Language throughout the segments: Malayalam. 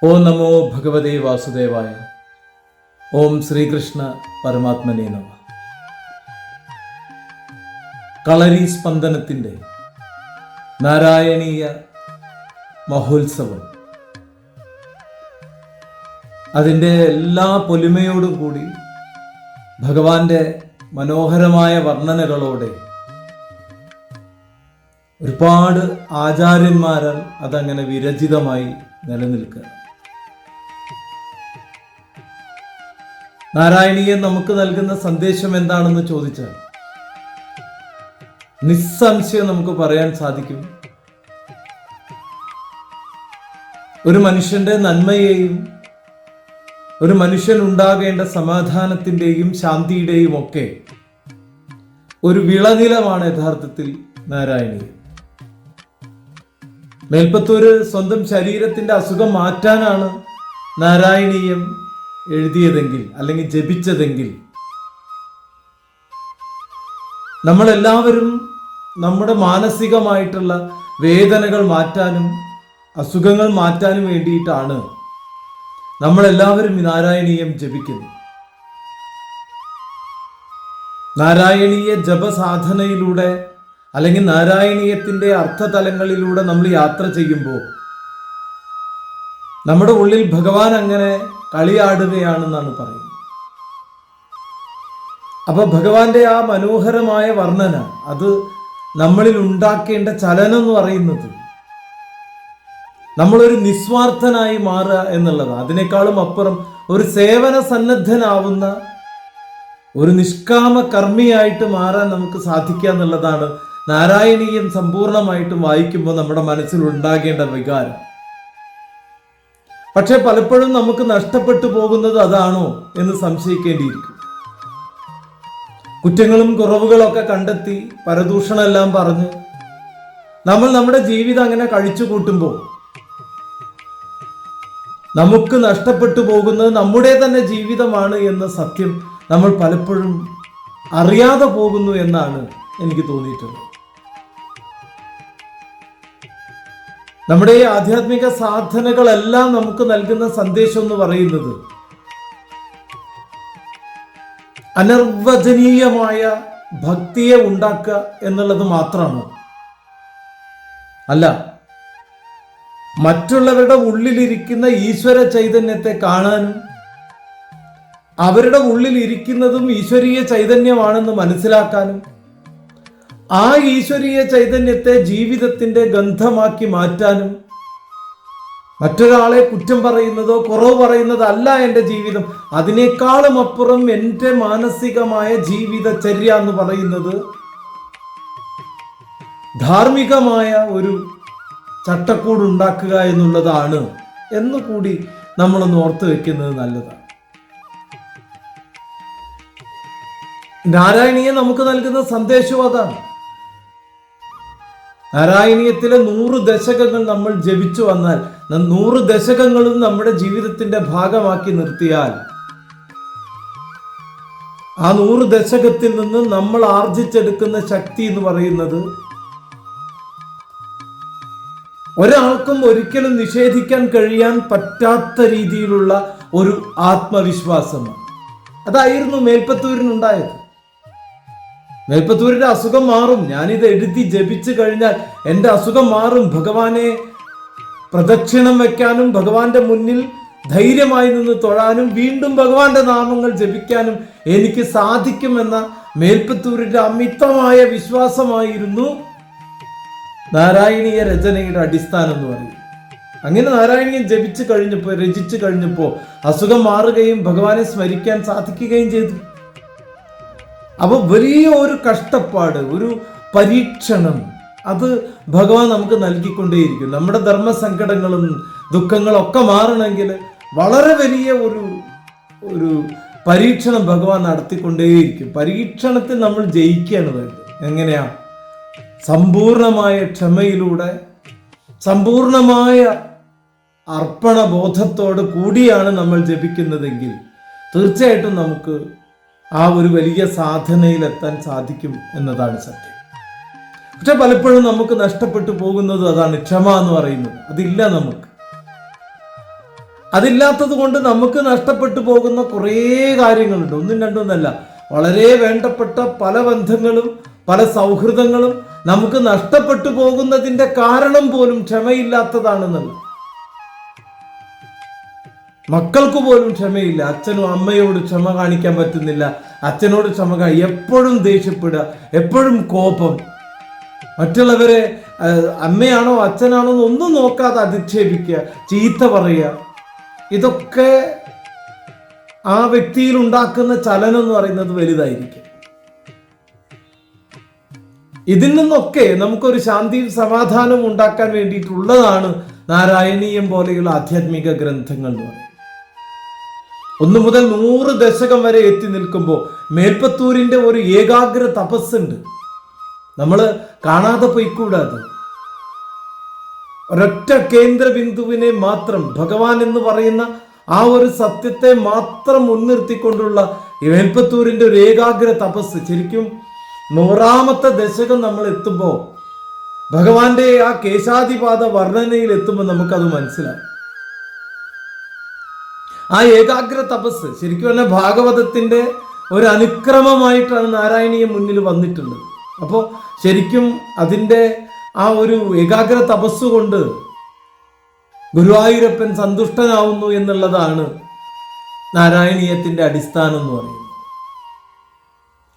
ഓം നമോ ഭഗവതേ വാസുദേവായ. ഓം ശ്രീകൃഷ്ണ പരമാത്മനേ നമ. കളരി സ്പന്ദനത്തിൻ്റെ നാരായണീയ മഹോത്സവം അതിൻ്റെ എല്ലാ പൊലിമയോടും കൂടി ഭഗവാന്റെ മനോഹരമായ വർണ്ണനകളോടെ ഒരുപാട് ആചാര്യന്മാരാൽ അതങ്ങനെ വിരചിതമായി നിലനിൽക്കുക. നാരായണീയൻ നമുക്ക് നൽകുന്ന സന്ദേശം എന്താണെന്ന് ചോദിച്ചാൽ നിസ്സംശയം നമുക്ക് പറയാൻ സാധിക്കും, ഒരു മനുഷ്യന്റെ നന്മയെയും ഒരു മനുഷ്യൻ ഉണ്ടാകേണ്ട സമാധാനത്തിൻ്റെയും ശാന്തിയുടെയും ഒക്കെ ഒരു വിളനിലമാണ് യഥാർത്ഥത്തിൽ നാരായണീയൻ. മേൽപ്പത്തൂര് സ്വന്തം ശരീരത്തിന്റെ അസുഖം മാറ്റാനാണ് നാരായണീയം എഴുതിയതെങ്കിൽ അല്ലെങ്കിൽ ജപിച്ചതെങ്കിൽ, നമ്മളെല്ലാവരും നമ്മുടെ മാനസികമായിട്ടുള്ള വേദനകൾ മാറ്റാനും അസുഖങ്ങൾ മാറ്റാനും വേണ്ടിയിട്ടാണ് നമ്മളെല്ലാവരും നാരായണീയം ജപിക്കുന്നത്. നാരായണീയ ജപസാധനയിലൂടെ അല്ലെങ്കിൽ നാരായണീയത്തിൻ്റെ അർത്ഥതലങ്ങളിലൂടെ നമ്മൾ യാത്ര ചെയ്യുമ്പോൾ നമ്മുടെ ഉള്ളിൽ ഭഗവാൻ അങ്ങനെ കളിയാടുകയാണെന്നാണ് പറയുന്നത്. അപ്പൊ ഭഗവാന്റെ ആ മനോഹരമായ വർണ്ണന, അത് നമ്മളിൽ ഉണ്ടാക്കേണ്ട ചലനം എന്ന് പറയുന്നത് നമ്മളൊരു നിസ്വാർത്ഥനായി മാറുക എന്നുള്ളതാണ്. അതിനേക്കാളും അപ്പുറം ഒരു സേവന സന്നദ്ധനാവുന്ന ഒരു നിഷ്കാമ കർമ്മിയായിട്ട് മാറാൻ നമുക്ക് സാധിക്കുക എന്നുള്ളതാണ് നാരായണീയം സമ്പൂർണമായിട്ടും വായിക്കുമ്പോൾ നമ്മുടെ മനസ്സിൽ ഉണ്ടാകേണ്ട വികാരം. പക്ഷെ പലപ്പോഴും നമുക്ക് നഷ്ടപ്പെട്ടു പോകുന്നത് അതാണോ എന്ന് സംശയിക്കേണ്ടിയിരിക്കും. കുറ്റങ്ങളും കുറവുകളൊക്കെ കണ്ടെത്തി പരദൂഷണമെല്ലാം പറഞ്ഞ് നമ്മൾ നമ്മുടെ ജീവിതം അങ്ങനെ കഴിച്ചു കൂട്ടുമ്പോൾ നമുക്ക് നഷ്ടപ്പെട്ടു പോകുന്നത് നമ്മുടെ തന്നെ ജീവിതമാണ് എന്ന സത്യം നമ്മൾ പലപ്പോഴും അറിയാതെ പോകുന്നു എന്നാണ് എനിക്ക് തോന്നിയിട്ടുള്ളത്. നമ്മുടെ ഈ ആധ്യാത്മിക സാധനകളെല്ലാം നമുക്ക് നൽകുന്ന സന്ദേശം എന്ന് പറയുന്നത് അനിർവചനീയമായ ഭക്തിയെ ഉണ്ടാക്കുക എന്നുള്ളത് മാത്രമാണ്. അല്ല, മറ്റുള്ളവരുടെ ഉള്ളിലിരിക്കുന്ന ഈശ്വര ചൈതന്യത്തെ കാണാനും അവരുടെ ഉള്ളിൽ ഇരിക്കുന്നതും ഈശ്വരീയ ചൈതന്യമാണെന്ന് മനസ്സിലാക്കാനും ആ ഈശ്വരീയ ചൈതന്യത്തെ ജീവിതത്തിന്റെ ഗന്ധമാക്കി മാറ്റാനും മറ്റൊരാളെ കുറ്റം പറയുന്നതോ കുറവ് പറയുന്നതോ അല്ല എൻ്റെ ജീവിതം. അതിനേക്കാളും അപ്പുറം എൻ്റെ മാനസികമായ ജീവിതചര്യ എന്ന് പറയുന്നത് ധാർമ്മികമായ ഒരു ചട്ടക്കൂട് ഉണ്ടാക്കുക എന്നുള്ളതാണ് എന്നുകൂടി നമ്മളൊന്ന് ഓർത്തു വെക്കുന്നത് നല്ലതാണ്. നാരായണീയൻ നമുക്ക് നൽകുന്ന സന്ദേശവും അതാണ്. നാരായണീയത്തിലെ 100 ദശകങ്ങൾ നമ്മൾ ജപിച്ചു വന്നാൽ 100 ദശകങ്ങളും നമ്മുടെ ജീവിതത്തിന്റെ ഭാഗമാക്കി നിർത്തിയാൽ ആ 100 ദശകത്തിൽ നിന്ന് നമ്മൾ ആർജിച്ചെടുക്കുന്ന ശക്തി എന്ന് പറയുന്നത് ഒരാൾക്കും ഒരിക്കലും നിഷേധിക്കാൻ കഴിയാൻ പറ്റാത്ത രീതിയിലുള്ള ഒരു ആത്മവിശ്വാസമാണ്. അതായിരുന്നു മേൽപ്പത്തൂരിനുണ്ടായത്. മേൽപ്പത്തൂരിന്റെ അസുഖം മാറും, ഞാനിത് എഴുതി ജപിച്ചു കഴിഞ്ഞാൽ എൻ്റെ അസുഖം മാറും, ഭഗവാനെ പ്രദക്ഷിണം വെക്കാനും ഭഗവാന്റെ മുന്നിൽ ധൈര്യമായി നിന്ന് തൊഴാനും വീണ്ടും ഭഗവാന്റെ നാമങ്ങൾ ജപിക്കാനും എനിക്ക് സാധിക്കുമെന്ന മേൽപ്പത്തൂരിന്റെ അമിതമായ വിശ്വാസമായിരുന്നു നാരായണീയ രചനയുടെ അടിസ്ഥാനം എന്ന് പറയും. അങ്ങനെ നാരായണീയൻ രചിച്ചു കഴിഞ്ഞപ്പോൾ അസുഖം മാറുകയും ഭഗവാനെ സ്മരിക്കാൻ സാധിക്കുകയും ചെയ്തു. അപ്പൊ വലിയ ഒരു കഷ്ടപ്പാട്, ഒരു പരീക്ഷണം അത് ഭഗവാൻ നമുക്ക് നൽകിക്കൊണ്ടേയിരിക്കും. നമ്മുടെ ധർമ്മസങ്കടങ്ങളും ദുഃഖങ്ങളും ഒക്കെ മാറണമെങ്കിൽ വളരെ വലിയ ഒരു പരീക്ഷണം ഭഗവാൻ നടത്തിക്കൊണ്ടേയിരിക്കും. പരീക്ഷണത്തിൽ നമ്മൾ ജയിക്കുകയാണ് വേണ്ടത്. എങ്ങനെയാ? സമ്പൂർണമായ ക്ഷമയിലൂടെ, സമ്പൂർണമായ അർപ്പണബോധത്തോട് കൂടിയാണ് നമ്മൾ ജപിക്കുന്നതെങ്കിൽ തീർച്ചയായിട്ടും നമുക്ക് ആ ഒരു വലിയ സാധനയിലെത്താൻ സാധിക്കും എന്നതാണ് സത്യം. പക്ഷെ പലപ്പോഴും നമുക്ക് നഷ്ടപ്പെട്ടു പോകുന്നത് അതാണ്, ക്ഷമ എന്ന് പറയുന്നത്. അതില്ല നമുക്ക്. അതില്ലാത്തത് കൊണ്ട് നമുക്ക് നഷ്ടപ്പെട്ടു പോകുന്ന കുറേ കാര്യങ്ങളുണ്ട്. ഒന്നും രണ്ടൊന്നല്ല, വളരെ വേണ്ടപ്പെട്ട പല ബന്ധങ്ങളും പല സൗഹൃദങ്ങളും നമുക്ക് നഷ്ടപ്പെട്ടു പോകുന്നതിൻ്റെ കാരണം പോലും ക്ഷമയില്ലാത്തതാണെന്നല്ല. മക്കൾക്ക് പോലും ക്ഷമയില്ല. അച്ഛനും അമ്മയോട് ക്ഷമ കാണിക്കാൻ പറ്റുന്നില്ല. അച്ഛനോട് എപ്പോഴും ദേഷ്യപ്പെടുക, എപ്പോഴും കോപം, മറ്റുള്ളവരെ അമ്മയാണോ അച്ഛനാണോ എന്നൊന്നും നോക്കാതെ അധിക്ഷേപിക്കുക, ചീത്ത പറയുക. ഇതൊക്കെ ആ വ്യക്തിയിൽ ഉണ്ടാക്കുന്ന ചലനം എന്ന് പറയുന്നത് വലുതായിരിക്കും. ഇതിൽ നിന്നൊക്കെ നമുക്കൊരു ശാന്തിയും സമാധാനവും ഉണ്ടാക്കാൻ വേണ്ടിയിട്ടുള്ളതാണ് നാരായണീയം പോലെയുള്ള ആധ്യാത്മിക ഗ്രന്ഥങ്ങൾ എന്ന് പറയുന്നത്. 1 മുതൽ 100 ദശകം വരെ എത്തി നിൽക്കുമ്പോൾ മേൽപ്പത്തൂരിന്റെ ഒരു ഏകാഗ്ര തപസ്സുണ്ട്. നമ്മൾ കാണാതെ പോയിക്കൂടാതെ ഒരൊറ്റ കേന്ദ്ര ബിന്ദുവിനെ മാത്രം, ഭഗവാൻ എന്ന് പറയുന്ന ആ ഒരു സത്യത്തെ മാത്രം മുൻനിർത്തിക്കൊണ്ടുള്ള മേൽപ്പത്തൂരിന്റെ ഒരു ഏകാഗ്ര തപസ്. ശരിക്കും 100ാമത്തെ ദശകം നമ്മൾ എത്തുമ്പോൾ, ഭഗവാന്റെ ആ കേശാദിപാത വർണ്ണനയിൽ എത്തുമ്പോൾ നമുക്കത് മനസ്സിലാവും. ആ ഏകാഗ്ര തപസ് ശരിക്കും പറഞ്ഞാൽ ഭാഗവതത്തിന്റെ ഒരു അനുക്രമമായിട്ടാണ് നാരായണീയം മുന്നിൽ വന്നിട്ടുള്ളത്. അപ്പോൾ ശരിക്കും അതിൻ്റെ ആ ഒരു ഏകാഗ്ര തപസ് കൊണ്ട് ഗുരുവായൂരപ്പൻ സന്തുഷ്ടനാവുന്നു എന്നുള്ളതാണ് നാരായണീയത്തിന്റെ അടിസ്ഥാനം എന്ന് പറയുന്നത്.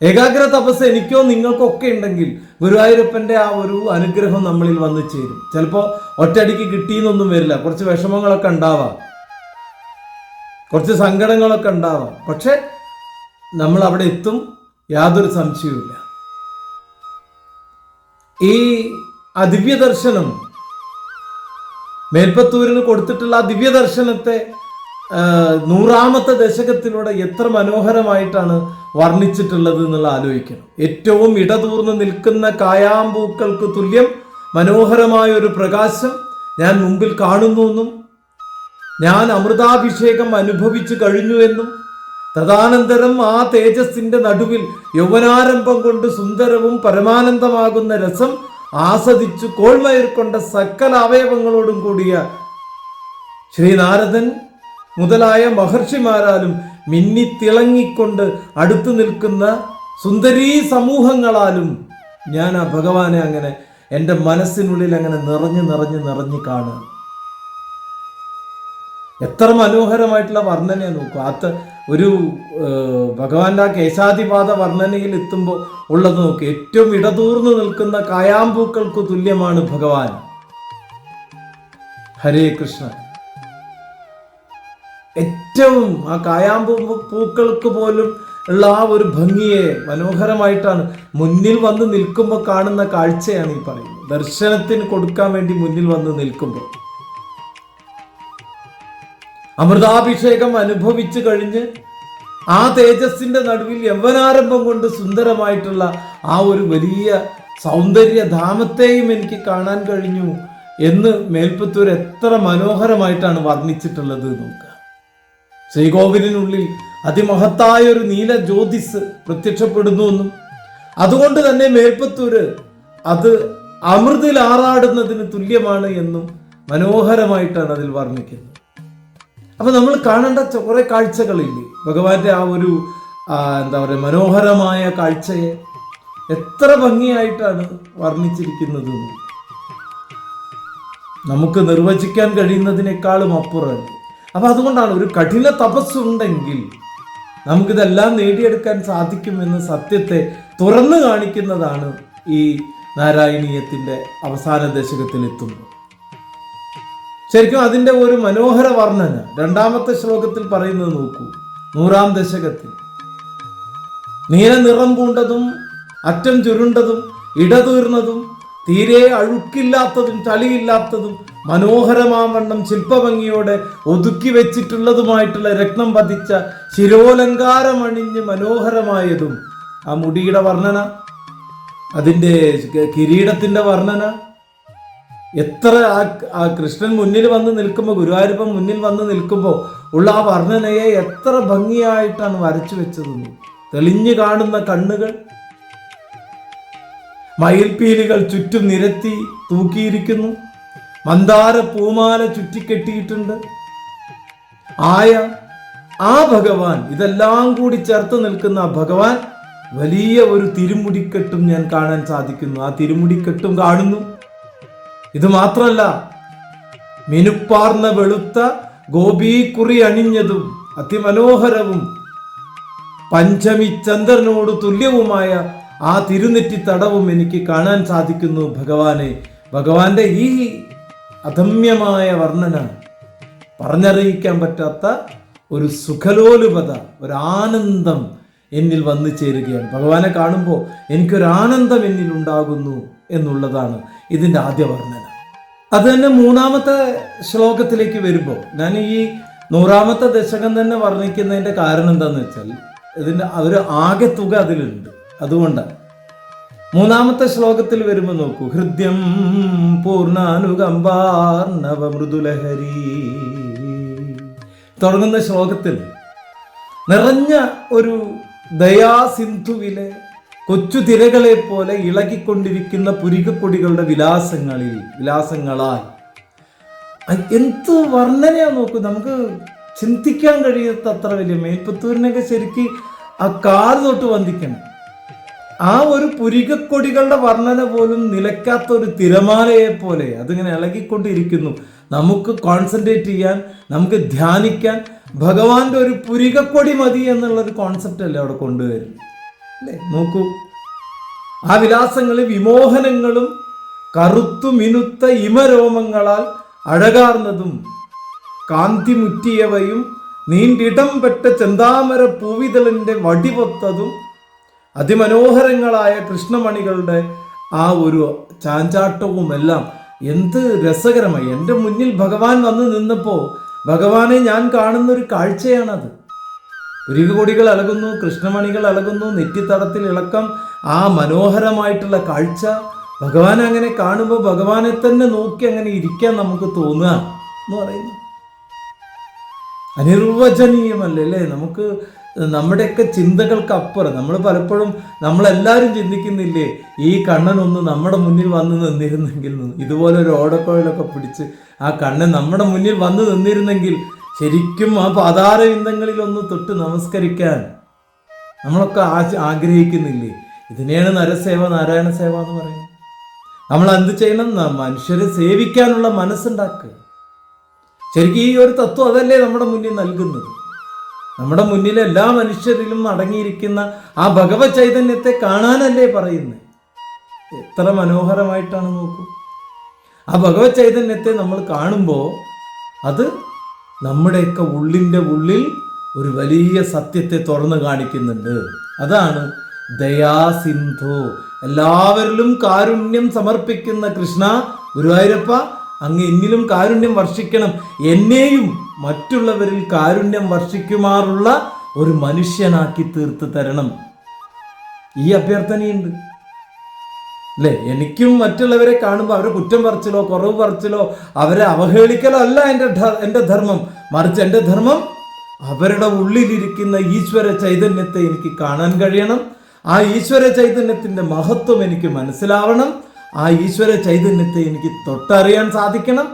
ഏകാഗ്ര തപസ് എനിക്കോ നിങ്ങൾക്കൊക്കെ ഉണ്ടെങ്കിൽ ഗുരുവായൂരപ്പന്റെ ആ ഒരു അനുഗ്രഹം നമ്മളിൽ വന്നു ചേരും. ചിലപ്പോൾ ഒറ്റയടിക്ക് കിട്ടിയെന്നൊന്നും വരില്ല. കുറച്ച് വിഷമങ്ങളൊക്കെ ഉണ്ടാവാം, കുറച്ച് സങ്കടങ്ങളൊക്കെ ഉണ്ടാവാം. പക്ഷെ നമ്മൾ അവിടെ എത്തും, യാതൊരു സംശയവുമില്ല. ആ ദിവ്യദർശനം, മേൽപ്പത്തൂരിന് കൊടുത്തിട്ടുള്ള ആ ദിവ്യദർശനത്തെ 100ാമത്തെ ദശകത്തിലൂടെ എത്ര മനോഹരമായിട്ടാണ് വർണ്ണിച്ചിട്ടുള്ളത് എന്നുള്ള ആലോചിക്കണം. ഏറ്റവും ഇടതൂർന്ന് നിൽക്കുന്ന കായാമ്പൂക്കൾക്ക് തുല്യം മനോഹരമായ ഒരു പ്രകാശം ഞാൻ മുമ്പിൽ കാണുന്നുവെന്നും ഞാൻ അമൃതാഭിഷേകം അനുഭവിച്ചു കഴിഞ്ഞുവെന്നും തദാനന്തരം ആ തേജസ്സിന്റെ നടുവിൽ യൗവനാരംഭം കൊണ്ട് സുന്ദരവും പരമാനന്ദമാകുന്ന രസം ആസ്വദിച്ചു കോൾമയർ കൊണ്ട സകല അവയവങ്ങളോടും കൂടിയ ശ്രീനാരദൻ മുതലായ മഹർഷിമാരാലും മിന്നിത്തിളങ്ങിക്കൊണ്ട് അടുത്തു നിൽക്കുന്ന സുന്ദരീ സമൂഹങ്ങളാലും ഞാൻ ആ ഭഗവാനെ അങ്ങനെ എൻ്റെ മനസ്സിനുള്ളിൽ അങ്ങനെ നിറഞ്ഞു കാണുക. എത്ര മനോഹരമായിട്ടുള്ള വർണ്ണനയെ നോക്കൂ. ഒരു ഭഗവാന്റെ ആ കേശാദിപാത വർണ്ണനയിൽ എത്തുമ്പോൾ ഉള്ളത് നോക്കി. ഏറ്റവും ഇടതൂർന്നു നിൽക്കുന്ന കായാമ്പൂക്കൾക്ക് തുല്യമാണ് ഭഗവാൻ. ഹരേ കൃഷ്ണ. ഏറ്റവും ആ കായാമ്പൂ പൂക്കൾക്ക് പോലും ഉള്ള ആ ഒരു ഭംഗിയെ മനോഹരമായിട്ടാണ് മുന്നിൽ വന്ന് നിൽക്കുമ്പോൾ കാണുന്ന കാഴ്ചയാണ് ഈ പറയുന്നത്. ദർശനത്തിന് കൊടുക്കാൻ വേണ്ടി മുന്നിൽ വന്ന് നിൽക്കുമ്പോൾ അമൃതാഭിഷേകം അനുഭവിച്ചു കഴിഞ്ഞ് ആ തേജസ്സിന്റെ നടുവിൽ യൗവനാരംഭം കൊണ്ട് സുന്ദരമായിട്ടുള്ള ആ ഒരു വലിയ സൗന്ദര്യധാമത്തെയും എനിക്ക് കാണാൻ കഴിഞ്ഞു എന്ന് മേൽപ്പത്തൂർ എത്ര മനോഹരമായിട്ടാണ് വർണ്ണിച്ചിട്ടുള്ളത് നോക്കുക. ശ്രീകോവിലിനുള്ളിൽ അതിമഹത്തായ ഒരു നീല ജ്യോതിസ് പ്രത്യക്ഷപ്പെടുന്നു എന്നും അതുകൊണ്ട് തന്നെ മേൽപ്പത്തൂര് അത് അമൃതിൽ ആറാടുന്നതിന് തുല്യമാണ് എന്നും മനോഹരമായിട്ടാണ് അതിൽ വർണ്ണിക്കുന്നത്. അപ്പൊ നമ്മൾ കാണേണ്ട കുറെ കാഴ്ചകളില്ലേ ഭഗവാന്റെ ആ ഒരു എന്താ പറയുക മനോഹരമായ കാഴ്ചയെ എത്ര ഭംഗിയായിട്ടാണ് വർണ്ണിച്ചിരിക്കുന്നത്. നമുക്ക് നിർവചിക്കാൻ കഴിയുന്നതിനേക്കാളും അപ്പുറമല്ലേ. അപ്പൊ അതുകൊണ്ടാണ് ഒരു കഠിന തപസ്സുണ്ടെങ്കിൽ നമുക്കിതെല്ലാം നേടിയെടുക്കാൻ സാധിക്കുമെന്ന സത്യത്തെ തുറന്നു കാണിക്കുന്നതാണ് ഈ നാരായണീയത്തിന്റെ അവസാന ദശകത്തിൽ എത്തുന്നത്. ശരിക്കും അതിൻ്റെ ഒരു മനോഹര വർണ്ണന 2ാമത്തെ ശ്ലോകത്തിൽ പറയുന്നത് നോക്കൂ. 100ാം ദശകത്തിൽ നീല നിറം പൂണ്ടതും അറ്റം ചുരുണ്ടതും ഇടതീർന്നതും തീരെ അഴുക്കില്ലാത്തതും ചളിയില്ലാത്തതും മനോഹരമാവണ്ണം ശില്പഭംഗിയോടെ ഒതുക്കി വെച്ചിട്ടുള്ളതുമായിട്ടുള്ള രത്നം പതിച്ച ശിരോലങ്കാരമണിഞ്ഞ് മനോഹരമായതും ആ മുടിയുടെ വർണ്ണന, അതിൻ്റെ കിരീടത്തിൻ്റെ വർണ്ണന, എത്ര ആ കൃഷ്ണൻ മുന്നിൽ വന്ന് നിൽക്കുമ്പോൾ, ഗുരുവായൂരപ്പൻ മുന്നിൽ വന്ന് നിൽക്കുമ്പോൾ ഉള്ള ആ വർണ്ണനയെ എത്ര ഭംഗിയായിട്ടാണ് വരച്ചു വെച്ചതെന്ന്. തെളിഞ്ഞു കാണുന്ന കണ്ണുകൾ, മയിൽപ്പീലികൾ ചുറ്റും നിരത്തി തൂക്കിയിരിക്കുന്നു, മന്ദാര പൂമാല ചുറ്റിക്കെട്ടിയിട്ടുണ്ട്, ആയ ആ ഭഗവാൻ, ഇതെല്ലാം കൂടി ചേർത്ത് നിൽക്കുന്ന ആ ഭഗവാൻ വലിയ ഒരു തിരുമുടിക്കെട്ടും ഞാൻ കാണാൻ സാധിക്കുന്നു. ആ തിരുമുടിക്കെട്ടും കാണുന്നു. ഇത് മാത്രമല്ല, മിനുപ്പാർന്ന വെളുത്ത ഗോപീക്കുറി അണിഞ്ഞതും അതിമനോഹരവും പഞ്ചമി ചന്ദ്രനോട് തുല്യവുമായ ആ തിരുനെറ്റി തടവും എനിക്ക് കാണാൻ സാധിക്കുന്നു. ഭഗവാന്റെ ഈ അദമ്യമായ വർണ്ണന, പറഞ്ഞറിയിക്കാൻ പറ്റാത്ത ഒരു സുഖലോലുപത, ഒരു ആനന്ദം എന്നിൽ വന്നു ചേരുകയാണ്. ഭഗവാനെ കാണുമ്പോൾ എനിക്കൊരാനന്ദം എന്നിൽ ഉണ്ടാകുന്നു എന്നുള്ളതാണ് ഇതിൻ്റെ ആദ്യ വർണ്ണന. അത് തന്നെ മൂന്നാമത്തെ ശ്ലോകത്തിലേക്ക് വരുമ്പോൾ ഞാൻ ഈ 100ാമത്തെ ദശകം തന്നെ വർണ്ണിക്കുന്നതിൻ്റെ കാരണം എന്താണെന്ന് വെച്ചാൽ ഇതിൻ്റെ ഒരു ആകെ തുക അതിലുണ്ട്. അതുകൊണ്ടാണ് മൂന്നാമത്തെ ശ്ലോകത്തിൽ വരുമ്പോൾ നോക്കൂ. ഹൃദ്യം പൂർണ്ണാനുകമ്പാർണവ മൃദുലഹരി തുടങ്ങുന്ന ശ്ലോകത്തിൽ നിറഞ്ഞ ഒരു ദയാസിന്ധുവിലെ കൊച്ചു തിരകളെ പോലെ ഇളകിക്കൊണ്ടിരിക്കുന്ന പുരികക്കൊടികളുടെ വിലാസങ്ങളാൽ എന്ത് വർണ്ണനയാ നോക്കൂ. നമുക്ക് ചിന്തിക്കാൻ കഴിയാത്ത അത്ര വലിയ മേൽപ്പത്തൂരിനൊക്കെ ശരിക്ക് ആ കാല് തൊട്ട് വന്ദിക്കണം. ആ ഒരു പുരികക്കൊടികളുടെ വർണ്ണന പോലും നിലയ്ക്കാത്ത ഒരു തിരമാലയെ പോലെ അതിങ്ങനെ ഇളകിക്കൊണ്ടിരിക്കുന്നു. നമുക്ക് കോൺസെൻട്രേറ്റ് ചെയ്യാൻ, നമുക്ക് ധ്യാനിക്കാൻ ഭഗവാന്റെ ഒരു പുരികക്കൊടി മതി എന്നുള്ളൊരു കോൺസെപ്റ്റ് അല്ലേ അവിടെ കൊണ്ടുവരുന്നത് അല്ലേ? നോക്കൂ, ആ വിലാസങ്ങളിൽ വിമോഹനങ്ങളും കറുത്തു മിനുത്ത ഇമരോമങ്ങളാൽ അഴകാർന്നതും കാന്തിമുറ്റിയവയും നീണ്ടിടം പെട്ട ചെന്താമര പൂവിതളിൻ്റെ വടിപൊത്തതും അതിമനോഹരങ്ങളായ കൃഷ്ണമണികളുടെ ആ ഒരു ചാഞ്ചാട്ടവും എല്ലാം എന്ത് രസകരമായി. എൻ്റെ മുന്നിൽ ഭഗവാൻ വന്ന് നിന്നപ്പോൾ ഭഗവാനെ ഞാൻ കാണുന്ന ഒരു കാഴ്ചയാണത്. പുരികക്കൊടികൾ ഇളകുന്നു, കൃഷ്ണമണികൾ ഇളകുന്നു, നെറ്റിത്തടത്തിൽ ഇളക്കം, ആ മനോഹരമായിട്ടുള്ള കാഴ്ച. ഭഗവാൻ അങ്ങനെ കാണുമ്പോൾ ഭഗവാനെ തന്നെ നോക്കി അങ്ങനെ ഇരിക്കാൻ നമുക്ക് തോന്നുക എന്ന് പറയുന്നു. അനിർവചനീയമല്ലേ അല്ലേ? നമുക്ക് നമ്മുടെയൊക്കെ ചിന്തകൾക്ക് അപ്പുറം നമ്മൾ പലപ്പോഴും നമ്മളെല്ലാവരും ചിന്തിക്കുന്നില്ലേ, ഈ കണ്ണനൊന്ന് നമ്മുടെ മുന്നിൽ വന്ന് നിന്നിരുന്നെങ്കിൽ, ഇതുപോലെ ഒരു ഓടക്കോയിലൊക്കെ പിടിച്ച് ആ കണ്ണൻ നമ്മുടെ മുന്നിൽ വന്ന് നിന്നിരുന്നെങ്കിൽ ശരിക്കും ആ പാതാരവിന്ദങ്ങളിൽ ഒന്ന് തൊട്ട് നമസ്കരിക്കാൻ നമ്മളൊക്കെ ആഗ്രഹിക്കുന്നില്ലേ? ഇതിനെയാണ് നരസേവ, നാരായണ സേവ എന്ന് പറയുന്നത്. നമ്മൾ എന്ത് ചെയ്യണം? മനുഷ്യരെ സേവിക്കാനുള്ള മനസ്സുണ്ടാക്കുക. ശരിക്കും ഈ ഒരു തത്വം അതല്ലേ നമ്മുടെ മുന്നിൽ നൽകുന്നത്. നമ്മുടെ മുന്നിൽ എല്ലാ മനുഷ്യരിലും അടങ്ങിയിരിക്കുന്ന ആ ഭഗവത് ചൈതന്യത്തെ കാണാനല്ലേ പറയുന്നത്. എത്ര മനോഹരമായിട്ടാണ് നോക്കൂ. ആ ഭഗവത് ചൈതന്യത്തെ നമ്മൾ കാണുമ്പോൾ അത് നമ്മുടെയൊക്കെ ഉള്ളിൻ്റെ ഉള്ളിൽ ഒരു വലിയ സത്യത്തെ തുറന്നു കാണിക്കുന്നുണ്ട്. അതാണ് ദയാസിന്ധു. എല്ലാവരിലും കാരുണ്യം സമർപ്പിക്കുന്ന കൃഷ്ണ ഗുരുവായൂരപ്പ, അങ്ങ് എന്നിലും കാരുണ്യം വർഷിക്കണം, എന്നെയും മറ്റുള്ളവരിൽ കാരുണ്യം വർഷിക്കുമാറുള്ള ഒരു മനുഷ്യനാക്കി തീർത്ത് തരണം. ഈ അഭ്യർത്ഥനയുണ്ട് അല്ലേ? എനിക്കും മറ്റുള്ളവരെ കാണുമ്പോൾ അവരെ കുറ്റം പറച്ചിലോ കുറവ് പറച്ചിലോ അവരെ അവഹേളിക്കലോ അല്ല എൻ്റെ ധർമ്മം. മറിച്ച് എൻ്റെ ധർമ്മം അവരുടെ ഉള്ളിലിരിക്കുന്ന ഈശ്വര ചൈതന്യത്തെ എനിക്ക് കാണാൻ കഴിയണം. ആ ഈശ്വര ചൈതന്യത്തിൻ്റെ മഹത്വം എനിക്ക് മനസ്സിലാവണം. ആ ഈശ്വര ചൈതന്യത്തെ എനിക്ക് തൊട്ടറിയാൻ സാധിക്കണം.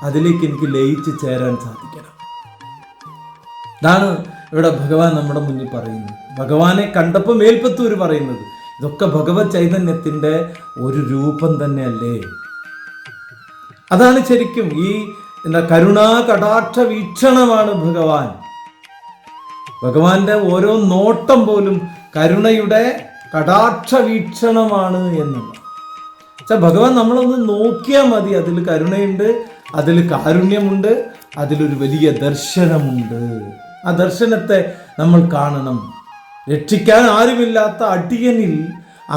അതിലേക്ക് എനിക്ക് ലയിച്ച് ചേരാൻ സാധിക്കണം. ഇതാണ് ഇവിടെ ഭഗവാൻ നമ്മുടെ മുന്നിൽ പറയുന്നത്. ഭഗവാനെ കണ്ടപ്പോൾ മേൽപ്പത്തൂർ പറയുന്നത് ഇതൊക്കെ ഭഗവത് ചൈതന്യത്തിൻ്റെ ഒരു രൂപം തന്നെയല്ലേ. അതാണ് ശരിക്കും ഈ കരുണാ കടാക്ഷ വീക്ഷണമാണ് ഭഗവാൻ. ഭഗവാന്റെ ഓരോ നോട്ടം പോലും കരുണയുടെ കടാക്ഷ വീക്ഷണമാണ് എന്നുള്ളത്. ഭഗവാൻ നമ്മളൊന്ന് നോക്കിയാൽ മതി, അതിൽ കരുണയുണ്ട്, അതിൽ കാരുണ്യമുണ്ട്, അതിലൊരു വലിയ ദർശനമുണ്ട്. ആ ദർശനത്തെ നമ്മൾ കാണണം. രക്ഷിക്കാൻ ആരുമില്ലാത്ത അടിയനിൽ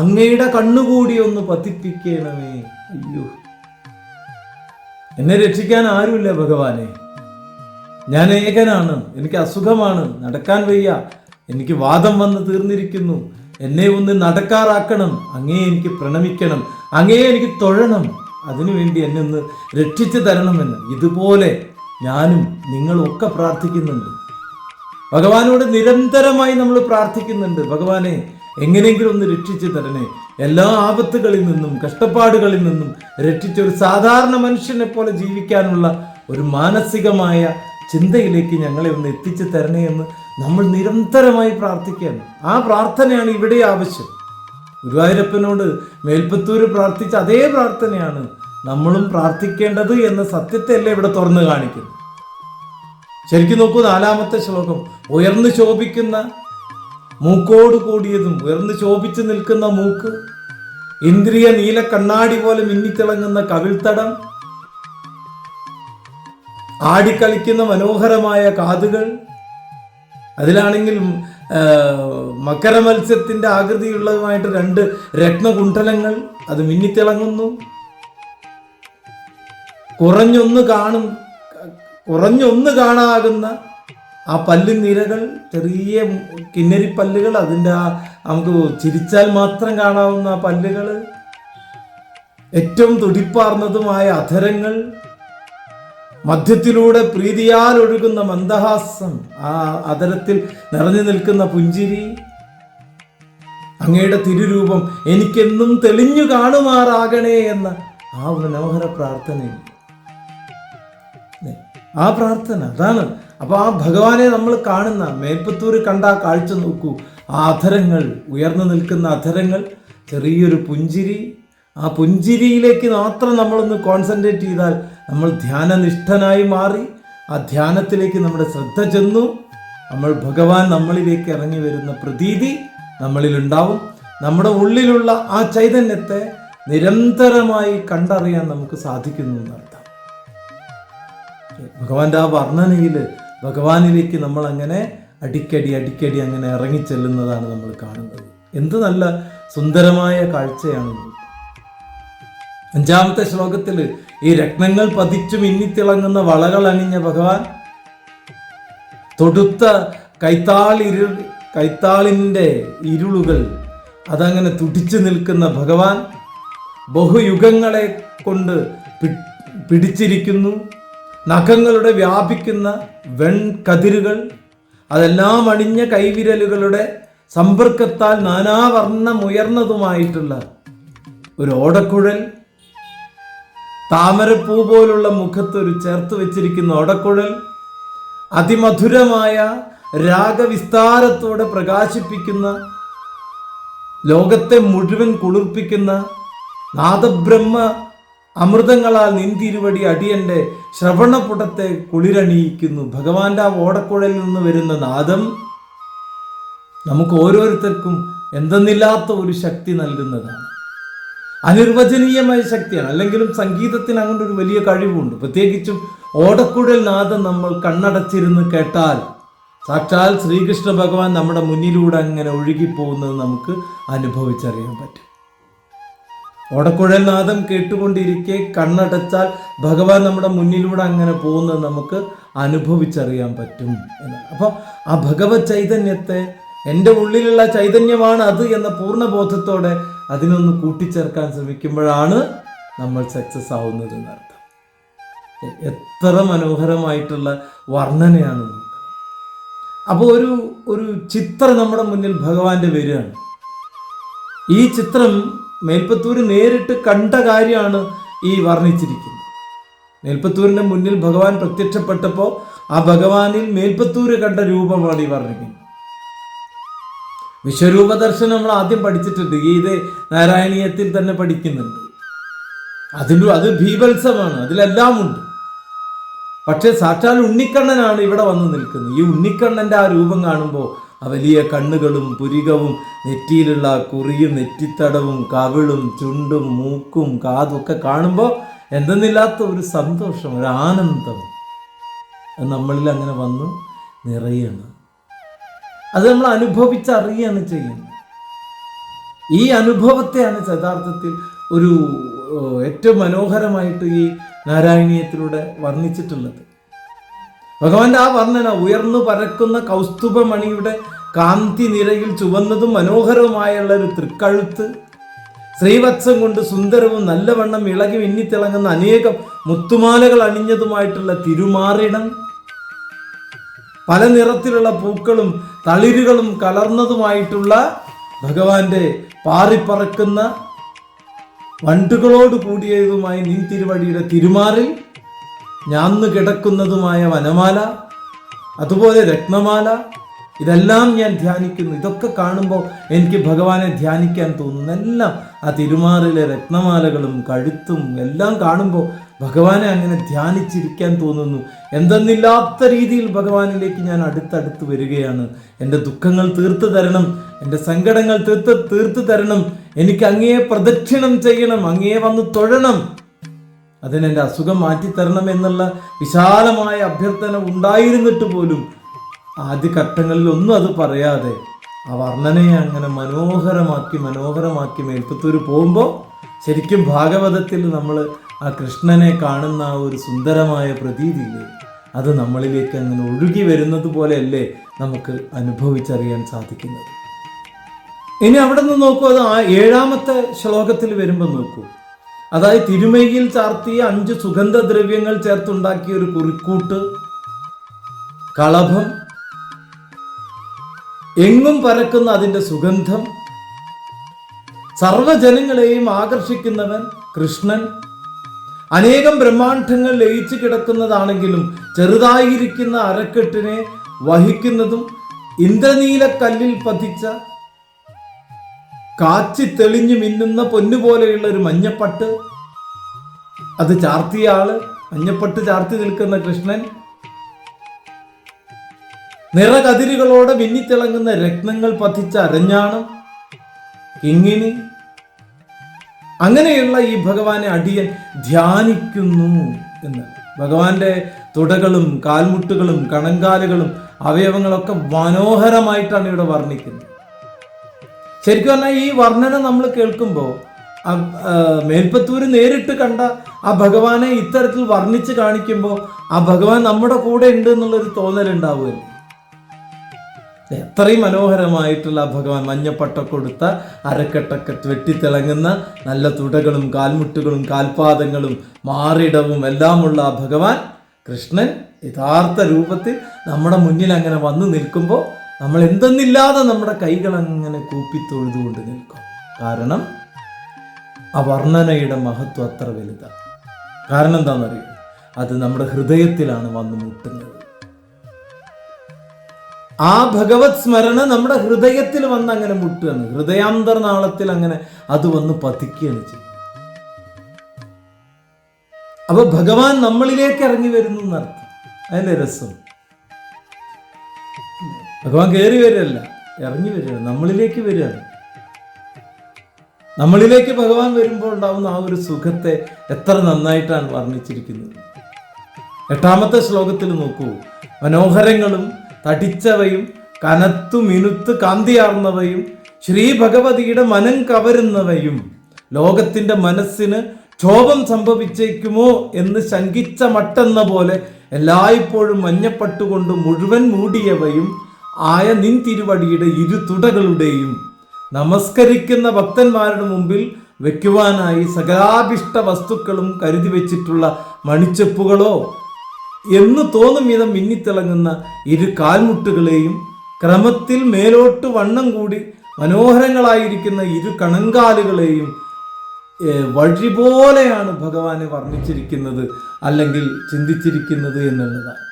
അങ്ങയുടെ കണ്ണുകൂടി ഒന്ന് പതിപ്പിക്കണമേ. അയ്യോ, എന്നെ രക്ഷിക്കാൻ ആരുമില്ല ഭഗവാനെ. ഞാൻ ഏകനാണ്, എനിക്ക് അസുഖമാണ്, നടക്കാൻ വയ്യ, എനിക്ക് വാദം വന്ന് തീർന്നിരിക്കുന്നു, എന്നെ ഒന്ന് നടക്കാറാക്കണം, അങ്ങേ എനിക്ക് പ്രണമിക്കണം, അങ്ങേ എനിക്ക് തൊഴണം, അതിനുവേണ്ടി എന്നെ ഒന്ന് രക്ഷിച്ചു തരണമെന്ന് ഇതുപോലെ ഞാനും നിങ്ങളും ഒക്കെ പ്രാർത്ഥിക്കുന്നുണ്ട്. ഭഗവാനോട് നിരന്തരമായി നമ്മൾ പ്രാർത്ഥിക്കുന്നുണ്ട്. ഭഗവാനെ എങ്ങനെയെങ്കിലും ഒന്ന് രക്ഷിച്ചു തരണേ, എല്ലാ ആപത്തുകളിൽ നിന്നും കഷ്ടപ്പാടുകളിൽ നിന്നും രക്ഷിച്ച ഒരു സാധാരണ മനുഷ്യനെ പോലെ ജീവിക്കാനുള്ള ഒരു മാനസികമായ ചിന്തയിലേക്ക് ഞങ്ങളെ ഒന്ന് എത്തിച്ചു തരണേ എന്ന് നമ്മൾ നിരന്തരമായി പ്രാർത്ഥിക്കുകയാണ്. ആ പ്രാർത്ഥനയാണ് ഇവിടെ ആവശ്യം. ഗുരുവായൂരപ്പനോട് മേൽപ്പത്തൂര് പ്രാർത്ഥിച്ച അതേ പ്രാർത്ഥനയാണ് നമ്മളും പ്രാർത്ഥിക്കേണ്ടത് എന്ന സത്യത്തെയല്ലേ ഇവിടെ തുറന്നു കാണിക്കുന്നു. ശരിക്കും നോക്കൂ, 4-ാമത്തെ ശ്ലോകം. ഉയർന്നു ശോഭിക്കുന്ന മൂക്കോട് കൂടിയതും ഉയർന്നു ശോഭിച്ചു നിൽക്കുന്ന മൂക്ക്, ഇന്ദ്രിയ നീല കണ്ണാടി പോലെ മിന്നിത്തിളങ്ങുന്ന കവിൾത്തടം, ആടിക്കളിക്കുന്ന മനോഹരമായ കാതുകൾ, അതിലാണെങ്കിൽ മകരമത്സ്യത്തിന്റെ ആകൃതിയുള്ളതുമായിട്ട് 2 രത്നകുണ്ഡലങ്ങൾ, അത് മിന്നിത്തിളങ്ങുന്നു. കുറഞ്ഞൊന്ന് കാണാകുന്ന ആ പല്ലിൻ നിരകൾ, ചെറിയ കിന്നരിപ്പല്ലുകൾ, അതിൻ്റെ നമുക്ക് ചിരിച്ചാൽ മാത്രം കാണാവുന്ന ആ പല്ലുകൾ, ഏറ്റവും തുടിപ്പാർന്നതുമായ അധരങ്ങൾ, മധ്യത്തിലൂടെ പ്രീതിയാൽ ഒഴുകുന്ന മന്ദഹാസം, ആ അധരത്തിൽ നിറഞ്ഞു നിൽക്കുന്ന പുഞ്ചിരി, അങ്ങയുടെ തിരുരൂപം എനിക്കെന്നും തെളിഞ്ഞു കാണുമാറാകണേ എന്ന ആ മനോഹര പ്രാർത്ഥനയിൽ ആ പ്രാർത്ഥന അതാണ്. അപ്പൊ ആ ഭഗവാനെ നമ്മൾ കാണുന്ന മേൽപ്പത്തൂര് കണ്ട ആ കാഴ്ച നോക്കൂ. ആ അധരങ്ങൾ, ഉയർന്നു നിൽക്കുന്ന അധരങ്ങൾ, ചെറിയൊരു പുഞ്ചിരി, ആ പുഞ്ചിരിയിലേക്ക് മാത്രം നമ്മളൊന്ന് കോൺസെൻട്രേറ്റ് ചെയ്താൽ നമ്മൾ ധ്യാനനിഷ്ഠനായി മാറി. ആ ധ്യാനത്തിലേക്ക് നമ്മുടെ ശ്രദ്ധ ചെന്നു. ഭഗവാൻ നമ്മളിലേക്ക് ഇറങ്ങി വരുന്ന പ്രതീതി നമ്മളിൽ ഉണ്ടാവും. നമ്മുടെ ഉള്ളിലുള്ള ആ ചൈതന്യത്തെ നിരന്തരമായി കണ്ടറിയാൻ നമുക്ക് സാധിക്കുന്നു എന്നർത്ഥം. ഭഗവാന്റെ ആ വർണ്ണനയിൽ ഭഗവാനിലേക്ക് നമ്മൾ അങ്ങനെ അടിക്കടി അങ്ങനെ ഇറങ്ങിച്ചെല്ലുന്നതാണ് നമ്മൾ കാണുന്നത്. എന്ത് നല്ല സുന്ദരമായ കാഴ്ചയാണ്. 5-ാമത്തെ ശ്ലോകത്തിൽ ഈ രത്നങ്ങൾ പതിച്ചു മിന്നിത്തിളങ്ങുന്ന വളകൾ അണിഞ്ഞ ഭഗവാൻ, തൊടുത്ത കൈത്താളിൻ്റെ ഇരുളുകൾ അതങ്ങനെ തുടിച്ചു നിൽക്കുന്ന ഭഗവാൻ, ബഹുയുഗങ്ങളെ കൊണ്ട് പിടിച്ചിരിക്കുന്നു. നഖങ്ങളുടെ വ്യാപിക്കുന്ന വെൺകതിരുകൾ, അതെല്ലാം അണിഞ്ഞ കൈവിരലുകളുടെ സമ്പർക്കത്താൽ നാനാവർണ്ണമുയർന്നതുമായിട്ടുള്ള ഒരു ഓടക്കുഴൽ, താമരപ്പൂ പോലുള്ള മുഖത്തൊരു ചേർത്ത് വെച്ചിരിക്കുന്ന ഓടക്കുഴൽ, അതിമധുരമായ രാഗവിസ്താരത്തോടെ പ്രകാശിപ്പിക്കുന്ന, ലോകത്തെ മുഴുവൻ കുളിർപ്പിക്കുന്ന നാദബ്രഹ്മ അമൃതങ്ങളാൽ നിന്തിരുവടി അടിയന്റെ ശ്രവണപുടത്തെ കുളിരണിയിക്കുന്നു. ഭഗവാന്റെ ആ ഓടക്കുഴലിൽ നിന്ന് വരുന്ന നാദം നമുക്ക് ഓരോരുത്തർക്കും എന്തെന്നില്ലാത്ത ഒരു ശക്തി നൽകുന്നതാണ്. അനിർവചനീയമായ ശക്തിയാണ്. അല്ലെങ്കിലും സംഗീതത്തിന് അങ്ങനെ ഒരു വലിയ കഴിവുണ്ട്. പ്രത്യേകിച്ചും ഓടക്കുഴൽ നാദം നമ്മൾ കണ്ണടച്ചിരുന്ന് കേട്ടാൽ സാക്ഷാൽ ശ്രീകൃഷ്ണ ഭഗവാൻ നമ്മുടെ മുന്നിലൂടെ അങ്ങനെ ഒഴുകിപ്പോകുന്നത് നമുക്ക് അനുഭവിച്ചറിയാൻ പറ്റും. ഓടക്കുഴൽ നാദം കേട്ടുകൊണ്ടിരിക്കെ കണ്ണടച്ചാൽ ഭഗവാൻ നമ്മുടെ മുന്നിലൂടെ അങ്ങനെ പോകുന്നത് നമുക്ക് അനുഭവിച്ചറിയാൻ പറ്റും എന്ന്. അപ്പോൾ ആ ഭഗവത് ചൈതന്യത്തെ, എൻ്റെ ഉള്ളിലുള്ള ചൈതന്യമാണ് അത് എന്ന പൂർണ്ണബോധത്തോടെ അതിനൊന്ന് കൂട്ടിച്ചേർക്കാൻ ശ്രമിക്കുമ്പോഴാണ് നമ്മൾ സക്സസ് ആവുന്നത് എന്നർത്ഥം. എത്ര മനോഹരമായിട്ടുള്ള വർണ്ണനയാണ് നോക്കുന്നത്. അപ്പോൾ ഒരു ചിത്രം നമ്മുടെ മുന്നിൽ ഭഗവാന്റെ വരികയാണ്. ഈ ചിത്രം മേൽപ്പത്തൂര് നേരിട്ട് കണ്ട കാര്യമാണ് ഈ വർണ്ണിച്ചിരിക്കുന്നത്. മേൽപ്പത്തൂരിന്റെ മുന്നിൽ ഭഗവാൻ പ്രത്യക്ഷപ്പെട്ടപ്പോൾ ആ ഭഗവാനിൽ മേൽപ്പത്തൂര് കണ്ട രൂപമാണ് ഈ വർണ്ണിക്കുന്നത്. വിശ്വരൂപ ദർശനം നമ്മൾ ആദ്യം പഠിച്ചിട്ടുണ്ട്. ഗീത നാരായണീയത്തിൽ തന്നെ പഠിക്കുന്നുണ്ട്. അത് ഭീവത്സമാണ്, അതിലെല്ലാം ഉണ്ട്. പക്ഷെ സാക്ഷാൽ ഉണ്ണിക്കണ്ണനാണ് ഇവിടെ വന്ന് നിൽക്കുന്നത്. ഈ ഉണ്ണിക്കണ്ണന്റെ ആ രൂപം കാണുമ്പോൾ ആ വലിയ കണ്ണുകളും പുരികവും നെറ്റിയിലുള്ള കുറിയും നെറ്റിത്തടവും കവിളും ചുണ്ടും മൂക്കും കാതും ഒക്കെ കാണുമ്പോൾ എന്തെന്നില്ലാത്ത ഒരു സന്തോഷം, ഒരു ആനന്ദം അത് നമ്മളിൽ അങ്ങനെ വന്ന് നിറയാണ്. അത് നമ്മൾ അനുഭവിച്ചറിയാണ് ചെയ്യുന്നത്. ഈ അനുഭവത്തെയാണ് യഥാർത്ഥത്തിൽ ഒരു ഏറ്റവും മനോഹരമായിട്ട് ഈ നാരായണീയത്തിലൂടെ വർണ്ണിച്ചിട്ടുള്ളത്. ഭഗവാന്റെ ആ വർണ്ണന ഉയർന്നു പരക്കുന്ന കൗസ്തുഭമണിയുടെ കാന്തി നിരയിൽ ചുവന്നതും മനോഹരവുമായുള്ള ഒരു തൃക്കഴുത്ത്, ശ്രീവത്സം കൊണ്ട് സുന്ദരവും നല്ലവണ്ണം ഇളകി മിന്നിത്തിളങ്ങുന്ന അനേകം മുത്തുമാലകൾ അണിഞ്ഞതുമായിട്ടുള്ള തിരുമാറിടം, പല നിറത്തിലുള്ള പൂക്കളും തളിരുകളും കലർന്നതുമായിട്ടുള്ള ഭഗവാന്റെ പാറിപ്പറക്കുന്ന വണ്ടുകളോട് കൂടിയതുമായി നിൻ തിരുവടിയുടെ തിരുമാറിൽ, ഞാന്ന് കിടക്കുന്നതുമായ വനമാല, അതുപോലെ രത്നമാല, ഇതെല്ലാം ഞാൻ ധ്യാനിക്കുന്നു. ഇതൊക്കെ കാണുമ്പോൾ എനിക്ക് ഭഗവാനെ ധ്യാനിക്കാൻ തോന്നുന്നു. എല്ലാം ആ തിരുമാറിലെ രത്നമാലകളും കഴുത്തും എല്ലാം കാണുമ്പോൾ ഭഗവാനെ അങ്ങനെ ധ്യാനിച്ചിരിക്കാൻ തോന്നുന്നു. എന്തെന്നില്ലാത്ത രീതിയിൽ ഭഗവാനിലേക്ക് ഞാൻ അടുത്തടുത്ത് വരികയാണ്. എൻ്റെ ദുഃഖങ്ങൾ തീർത്തു തരണം, എൻ്റെ സങ്കടങ്ങൾ തീർത്തു തരണം, എനിക്ക് അങ്ങയെ പ്രദക്ഷിണം ചെയ്യണം, അങ്ങയെ വന്ന് തൊഴണം, അതിനെൻ്റെ അസുഖം മാറ്റിത്തരണം എന്നുള്ള വിശാലമായ അഭ്യർത്ഥന ഉണ്ടായിരുന്നിട്ട് പോലും ആദ്യഘട്ടങ്ങളിൽ ഒന്നും അത് പറയാതെ ആ വർണ്ണനയെ അങ്ങനെ മനോഹരമാക്കി മേൽപ്പത്തൂർ പോകുമ്പോൾ ശരിക്കും ഭാഗവതത്തിൽ നമ്മൾ ആ കൃഷ്ണനെ കാണുന്ന ആ ഒരു സുന്ദരമായ പ്രതീതിയില്ലേ, അത് നമ്മളിലേക്ക് അങ്ങനെ ഒഴുകി വരുന്നത് പോലെയല്ലേ നമുക്ക് അനുഭവിച്ചറിയാൻ സാധിക്കുന്നത്. ഇനി അവിടെ നിന്ന് നോക്കൂ, അത് ആ 7ാമത്തെ ശ്ലോകത്തിൽ വരുമ്പോൾ നോക്കൂ. അതായത് തിരുമൈയിൽ ചാർത്തിയ 5 സുഗന്ധദ്രവ്യങ്ങൾ ചേർത്തുണ്ടാക്കിയ ഒരു കുറിക്കൂട്ട്, കളഭം, എങ്ങും പരക്കുന്ന അതിൻ്റെ സുഗന്ധം, സർവ്വജനങ്ങളെയും ആകർഷിക്കുന്നവൻ കൃഷ്ണൻ, അനേകം ബ്രഹ്മാണ്ഡങ്ങൾ ലയിച്ചു കിടക്കുന്നതാണെങ്കിലും ചെറുതായിരിക്കുന്ന അരക്കെട്ടിനെ വഹിക്കുന്നതും ഇന്ദ്രനീലക്കല്ലിൽ പതിച്ച കാച്ചി തെളിഞ്ഞു മിന്നുന്ന പൊന്നുപോലെയുള്ള ഒരു മഞ്ഞപ്പട്ട്, അത് ചാർത്തിയ ആള്, മഞ്ഞപ്പട്ട് ചാർത്തി നിൽക്കുന്ന കൃഷ്ണൻ, നിറകതിരുകളോടെ മിന്നിത്തിളങ്ങുന്ന രത്നങ്ങൾ പതിച്ച അരഞ്ഞാണം, കിങ്ങിണി, അങ്ങനെയുള്ള ഈ ഭഗവാനെ അടിയൻ ധ്യാനിക്കുന്നു എന്ന്. ഭഗവാന്റെ തുടകളും കാൽമുട്ടുകളും കണങ്കാലുകളും അവയവങ്ങളൊക്കെ മനോഹരമായിട്ടാണ് ഇവിടെ വർണ്ണിക്കുന്നത്. ശരിക്കും പറഞ്ഞാൽ ഈ വർണ്ണന നമ്മൾ കേൾക്കുമ്പോൾ മേൽപ്പത്തൂര് നേരിട്ട് കണ്ട ആ ഭഗവാനെ ഇത്തരത്തിൽ വർണ്ണിച്ച് കാണിക്കുമ്പോൾ ആ ഭഗവാൻ നമ്മുടെ കൂടെ ഉണ്ട് എന്നുള്ളൊരു തോന്നലുണ്ടാവുമല്ലോ. എത്രയും മനോഹരമായിട്ടുള്ള ആ ഭഗവാൻ, മഞ്ഞപ്പട്ടൊക്കെ കൊടുത്ത അരക്കെട്ടൊക്കെ വെട്ടിത്തിളങ്ങുന്ന നല്ല തുടകളും കാൽമുട്ടുകളും കാൽപാദങ്ങളും മാറിടവും എല്ലാമുള്ള ആ ഭഗവാൻ കൃഷ്ണൻ യഥാർത്ഥ രൂപത്തിൽ നമ്മുടെ മുന്നിൽ അങ്ങനെ വന്നു നിൽക്കുമ്പോൾ നമ്മൾ എന്തെന്നില്ലാതെ നമ്മുടെ കൈകൾ അങ്ങനെ കൂപ്പിത്തൊഴുതുകൊണ്ട് നിൽക്കും. കാരണം ആ വർണ്ണനയുടെ മഹത്വം അത്ര വലുതാണ്. കാരണം എന്താണെന്നറിയോ, അത് നമ്മുടെ ഹൃദയത്തിലാണ് വന്ന് മുട്ടുന്നത്. ആ ഭഗവത് സ്മരണ നമ്മുടെ ഹൃദയത്തിൽ വന്ന് അങ്ങനെ മുട്ടുകയാണ്, ഹൃദയാന്തർനാളത്തിൽ അങ്ങനെ അത് വന്ന് പതിക്കുകയാണ് ചെയ്യുന്നത്. അപ്പൊ ഭഗവാൻ നമ്മളിലേക്ക് ഇറങ്ങി വരുന്നു എന്നർത്ഥം. അതിന്റെ രസം, ഭഗവാൻ കയറി വരികയല്ല, ഇറങ്ങി വരികയാണ്, നമ്മളിലേക്ക് വരികയാണ്. നമ്മളിലേക്ക് ഭഗവാൻ വരുമ്പോൾ ഉണ്ടാവുന്ന ആ ഒരു സുഖത്തെ എത്ര നന്നായിട്ടാണ് വർണ്ണിച്ചിരിക്കുന്നത്. 8ാമത്തെ ശ്ലോകത്തിൽ നോക്കൂ. മനോഹരങ്ങളും തടിച്ചവയും കനത്തു മിനുത്ത് കാന്തിയാർന്നവയും ശ്രീ ഭഗവതിയുടെ മനം കവരുന്നവയും ലോകത്തിന്റെ മനസ്സിന് ക്ഷോഭം സംഭവിച്ചേക്കുമോ എന്ന് ശങ്കിച്ച മട്ടെന്ന പോലെ എല്ലായ്പ്പോഴും മഞ്ഞപ്പട്ടുകൊണ്ട് മുഴുവൻ മൂടിയവയും ആയ നിൻ തിരുവടിയുടെ 2 തുടകളുടെയും നമസ്കരിക്കുന്ന ഭക്തന്മാരുടെ മുമ്പിൽ വെക്കുവാനായി സകലാഭിഷ്ട വസ്തുക്കളും കരുതി വെച്ചിട്ടുള്ള മണിച്ചെപ്പുകളോ എന്ന് തോന്നും വിധം മിന്നിത്തിളങ്ങുന്ന 2 കാൽമുട്ടുകളെയും ക്രമത്തിൽ മേലോട്ട് വണ്ണം കൂടി മനോഹരങ്ങളായിരിക്കുന്ന 2 കണങ്കാലുകളെയും വഴി പോലെയാണ് ഭഗവാനെ വർണ്ണിച്ചിരിക്കുന്നത്, അല്ലെങ്കിൽ ചിന്തിച്ചിരിക്കുന്നത് എന്നുള്ളതാണ്.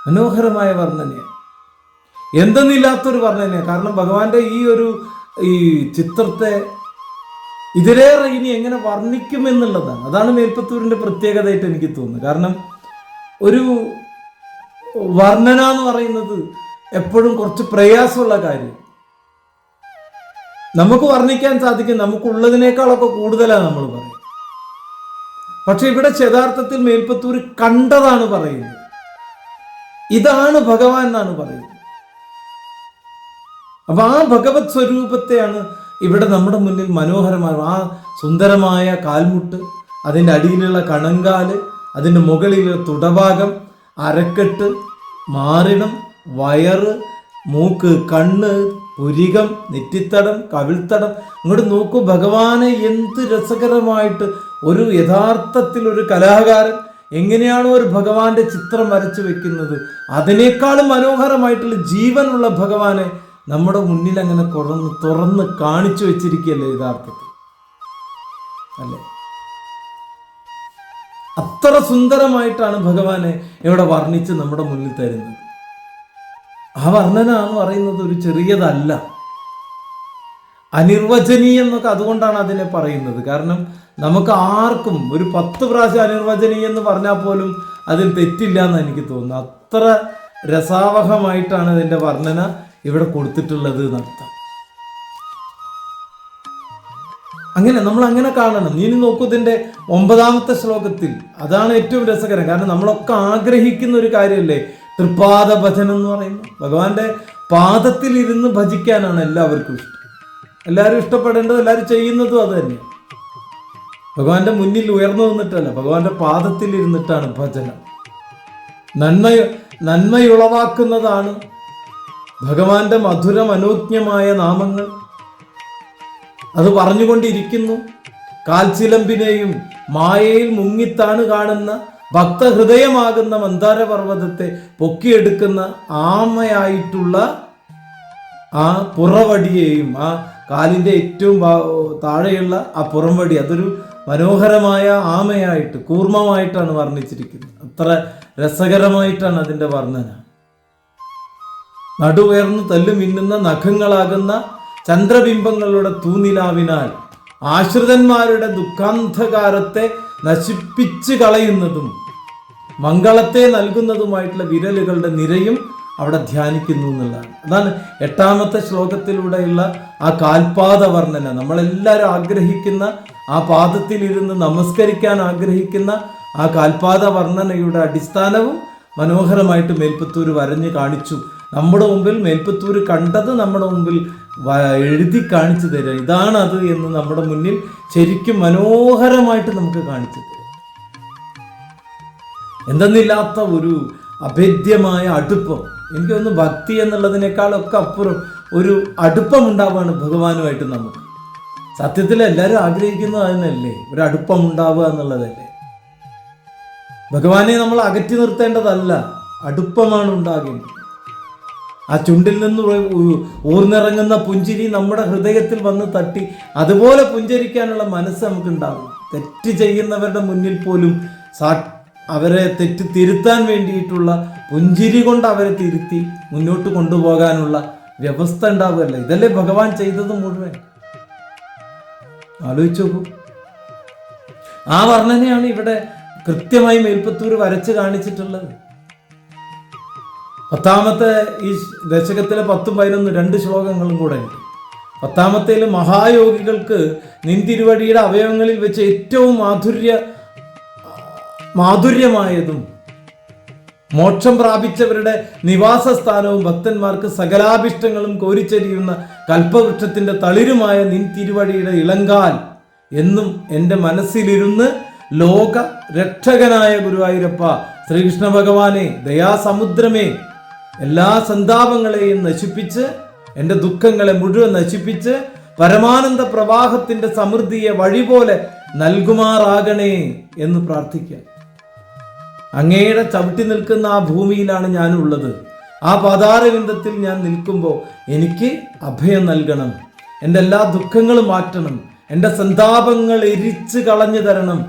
മനോഹരമായ വർണ്ണനയാണ്, എന്തെന്നില്ലാത്തൊരു വർണ്ണനയാണ്. കാരണം ഭഗവാന്റെ ഈ ചിത്രത്തെ ഇതിലേറെ ഇനി എങ്ങനെ വർണ്ണിക്കുമെന്നുള്ളതാണ്. അതാണ് മേൽപ്പത്തൂരിന്റെ പ്രത്യേകതയായിട്ട് എനിക്ക് തോന്നുന്നത്. കാരണം ഒരു വർണ്ണന എന്ന് പറയുന്നത് എപ്പോഴും കുറച്ച് പ്രയാസമുള്ള കാര്യം. നമുക്ക് വർണ്ണിക്കാൻ സാധിക്കും, നമുക്കുള്ളതിനേക്കാളൊക്കെ കൂടുതലാണ് നമ്മൾ പറയും. പക്ഷെ ഇവിടെ യഥാർത്ഥത്തിൽ മേൽപ്പത്തൂർ കണ്ടതാണ് പറയുന്നത്. ഇതാണ് ഭഗവാൻ എന്നാണ് പറയുന്നത്. അപ്പൊ ആ ഭഗവത് സ്വരൂപത്തെയാണ് ഇവിടെ നമ്മുടെ മുന്നിൽ മനോഹരമായ ആ സുന്ദരമായ കാൽമുട്ട്, അതിൻ്റെ അടിയിലുള്ള കണങ്കാല്, അതിൻ്റെ മുകളിലുള്ള തുടഭാഗം, അരക്കെട്ട്, മാറിടം, വയറ്, മൂക്ക്, കണ്ണ്, പുരികം, നെറ്റിത്തടം, കവിൾത്തടം. ഇങ്ങോട്ട് നോക്കൂ, ഭഗവാനെ എന്ത് രസകരമായിട്ട് ഒരു യഥാർത്ഥത്തിൽ ഒരു കലാകാരൻ എങ്ങനെയാണോ ഒരു ഭഗവാന്റെ ചിത്രം വരച്ചു വെക്കുന്നത്, അതിനേക്കാളും മനോഹരമായിട്ടുള്ള ജീവനുള്ള ഭഗവാനെ നമ്മുടെ മുന്നിൽ അങ്ങനെ തുറന്ന് കാണിച്ചു വെച്ചിരിക്കുകയല്ലേ യഥാർത്ഥത്തിൽ, അല്ലേ? അത്ര സുന്ദരമായിട്ടാണ് ഭഗവാനെ ഇവിടെ വർണ്ണിച്ച് നമ്മുടെ മുന്നിൽ തരുന്നത്. ആ വർണ്ണന എന്ന് പറയുന്നത് ഒരു ചെറിയതല്ല, അനിർവചനീയം എന്നൊക്കെ അതുകൊണ്ടാണ് അതിനെ പറയുന്നത്. കാരണം നമുക്ക് ആർക്കും ഒരു 10 പ്രാവശ്യം അനിർവചനീയം എന്ന് പറഞ്ഞാൽ പോലും അതിൽ തെറ്റില്ല എന്ന് എനിക്ക് തോന്നുന്നു. അത്ര രസാവഹമായിട്ടാണ് ഇതിൻ്റെ വർണ്ണന ഇവിടെ കൊടുത്തിട്ടുള്ളത് എന്നർത്ഥം. അങ്ങനെ നമ്മൾ അങ്ങനെ കാണണം. നീ നോക്കൂ, ഇതിൻ്റെ 9ാമത്തെ ശ്ലോകത്തിൽ അതാണ് ഏറ്റവും രസകരം. കാരണം നമ്മളൊക്കെ ആഗ്രഹിക്കുന്ന ഒരു കാര്യമല്ലേ തൃപ്പാദ ഭജനം എന്ന് പറയുന്നത്. ഭഗവാന്റെ പാദത്തിൽ ഇരുന്ന് ഭജിക്കാനാണ് എല്ലാവർക്കും ഇഷ്ടം. എല്ലാവരും ഇഷ്ടപ്പെടേണ്ടത്, എല്ലാവരും ചെയ്യുന്നതും അത് തന്നെ. ഭഗവാന്റെ മുന്നിൽ ഉയർന്നു നിന്നിട്ടല്ല, ഭഗവാന്റെ പാദത്തിൽ ഇരുന്നിട്ടാണ് ഭജനം. നന്മയുളവാക്കുന്നതാണ് ഭഗവാന്റെ മധുര മനോജ്ഞമായ നാമങ്ങൾ. അത് പറഞ്ഞുകൊണ്ടിരിക്കുന്നു. കാൽച്ചിലമ്പിനെയും മായയിൽ മുങ്ങിത്താണ് കാണുന്ന ഭക്തഹൃദയമാകുന്ന മന്ദാര പർവ്വതത്തെ പൊക്കിയെടുക്കുന്ന ആമയായിട്ടുള്ള ആ പുറവടിയെയും, ആ കാലിൻ്റെ ഏറ്റവും താഴെയുള്ള ആ പുറംവടി, അതൊരു മനോഹരമായ ആമയായിട്ട് കൂർമ്മമായിട്ടാണ് വർണ്ണിച്ചിരിക്കുന്നത്. അത്ര രസകരമായിട്ടാണ് അതിൻ്റെ വർണ്ണന. നടുവേർന്ന് തല്ലു മിന്നുന്ന നഖങ്ങളാകുന്ന ചന്ദ്രബിംബങ്ങളുടെ തൂനിലാവിനാൽ ആശ്രിതന്മാരുടെ ദുഃഖാന്ധകാരത്തെ നശിപ്പിച്ച് കളയുന്നതും മംഗളത്തെ നൽകുന്നതുമായിട്ടുള്ള വിരലുകളുടെ നിരയും അവിടെ ധ്യാനിക്കുന്നു എന്നുള്ളതാണ്. അതാണ് 8ാമത്തെ ശ്ലോകത്തിലൂടെയുള്ള ആ കാൽപാദ വർണ്ണന. നമ്മളെല്ലാവരും ആഗ്രഹിക്കുന്ന ആ പാദത്തിൽ ഇരുന്ന് നമസ്കരിക്കാൻ ആഗ്രഹിക്കുന്ന ആ കാൽപാദ വർണ്ണനയുടെ അടിസ്ഥാനവും മനോഹരമായിട്ട് മേൽപ്പത്തൂർ വരഞ്ഞ് കാണിച്ചു. നമ്മുടെ മുമ്പിൽ മേൽപ്പത്തൂർ കണ്ടത് നമ്മുടെ മുമ്പിൽ എഴുതി കാണിച്ചു തരിക, ഇതാണത് എന്ന് നമ്മുടെ മുന്നിൽ ശരിക്കും മനോഹരമായിട്ട് നമുക്ക് കാണിച്ചു തരും. എന്തെന്നില്ലാത്ത ഒരു അഭേദ്യമായ അടുപ്പം. എനിക്ക് തോന്നുന്നു ഭക്തി എന്നുള്ളതിനേക്കാളൊക്കെ അപ്പുറം ഒരു അടുപ്പം ഉണ്ടാവുകയാണ് ഭഗവാനുമായിട്ട് നമുക്ക്. സത്യത്തിൽ എല്ലാവരും ആഗ്രഹിക്കുന്നത് അതിനല്ലേ, ഒരു അടുപ്പം ഉണ്ടാവുക എന്നുള്ളതല്ലേ. ഭഗവാനെ നമ്മൾ അകറ്റി നിർത്തേണ്ടതല്ല, അടുപ്പമാണ് ഉണ്ടാകേണ്ടത്. ആ ചുണ്ടിൽ നിന്ന് ഊർന്നിറങ്ങുന്ന പുഞ്ചിരി നമ്മുടെ ഹൃദയത്തിൽ വന്ന് തട്ടി അതുപോലെ പുഞ്ചരിക്കാനുള്ള മനസ്സ് നമുക്കുണ്ടാകും. തെറ്റ് ചെയ്യുന്നവരുടെ മുന്നിൽ പോലും അവരെ തെറ്റ് തിരുത്താൻ വേണ്ടിയിട്ടുള്ള പുഞ്ചിരി കൊണ്ട് അവരെ തിരുത്തി മുന്നോട്ട് കൊണ്ടുപോകാനുള്ള വ്യവസ്ഥ ഉണ്ടാവുകയല്ല. ഇതല്ലേ ഭഗവാൻ ചെയ്തത് മുഴുവൻ. ആലോചിച്ചു നോക്കൂ. ആ വർണ്ണനയാണ് ഇവിടെ കൃത്യമായി മേൽപ്പത്തൂർ വരച്ച് കാണിച്ചിട്ടുള്ളത്. 10ാമത്തെ ഈ ദശകത്തിലെ 10, 11, 2 ശ്ലോകങ്ങളും കൂടെ ഉണ്ട്. 10ാമത്തേൽ മഹായോഗികൾക്ക് നിൻ തിരുവടിയുടെ അവയവങ്ങളിൽ വെച്ച് ഏറ്റവും മാധുര്യമായതും മോക്ഷം പ്രാപിച്ചവരുടെ നിവാസ സ്ഥാനവും ഭക്തന്മാർക്ക് സകലാഭിഷ്ടങ്ങളും കോരിച്ചെരിയുന്ന കൽപ്പവൃക്ഷത്തിന്റെ തളിരുമായ നിൻ തിരുവടിയുടെ ഇളങ്കാൽ എന്നും എൻ്റെ മനസ്സിലിരുന്ന് ലോക രക്ഷകനായ ഗുരുവായൂരപ്പ ശ്രീകൃഷ്ണ ഭഗവാനെ, ദയാസമുദ്രമേ, എല്ലാ സന്താപങ്ങളെയും നശിപ്പിച്ച് എൻ്റെ ദുഃഖങ്ങളെ മുഴുവൻ നശിപ്പിച്ച് പരമാനന്ദ പ്രവാഹത്തിന്റെ സമൃദ്ധിയെ വഴി പോലെ നൽകുമാറാകണേ എന്ന് പ്രാർത്ഥിക്കാം. അങ്ങയുടെ ചവിട്ടി നിൽക്കുന്ന ആ ഭൂമിയിലാണ് ഞാനുള്ളത്. ആ പാതാരവിന്ദത്തിൽ ഞാൻ നിൽക്കുമ്പോൾ എനിക്ക് അഭയം നൽകണം, എൻ്റെ എല്ലാ ദുഃഖങ്ങളും മാറ്റണം, എൻ്റെ സന്താപങ്ങൾ എരിച്ച് കളഞ്ഞു തരണം.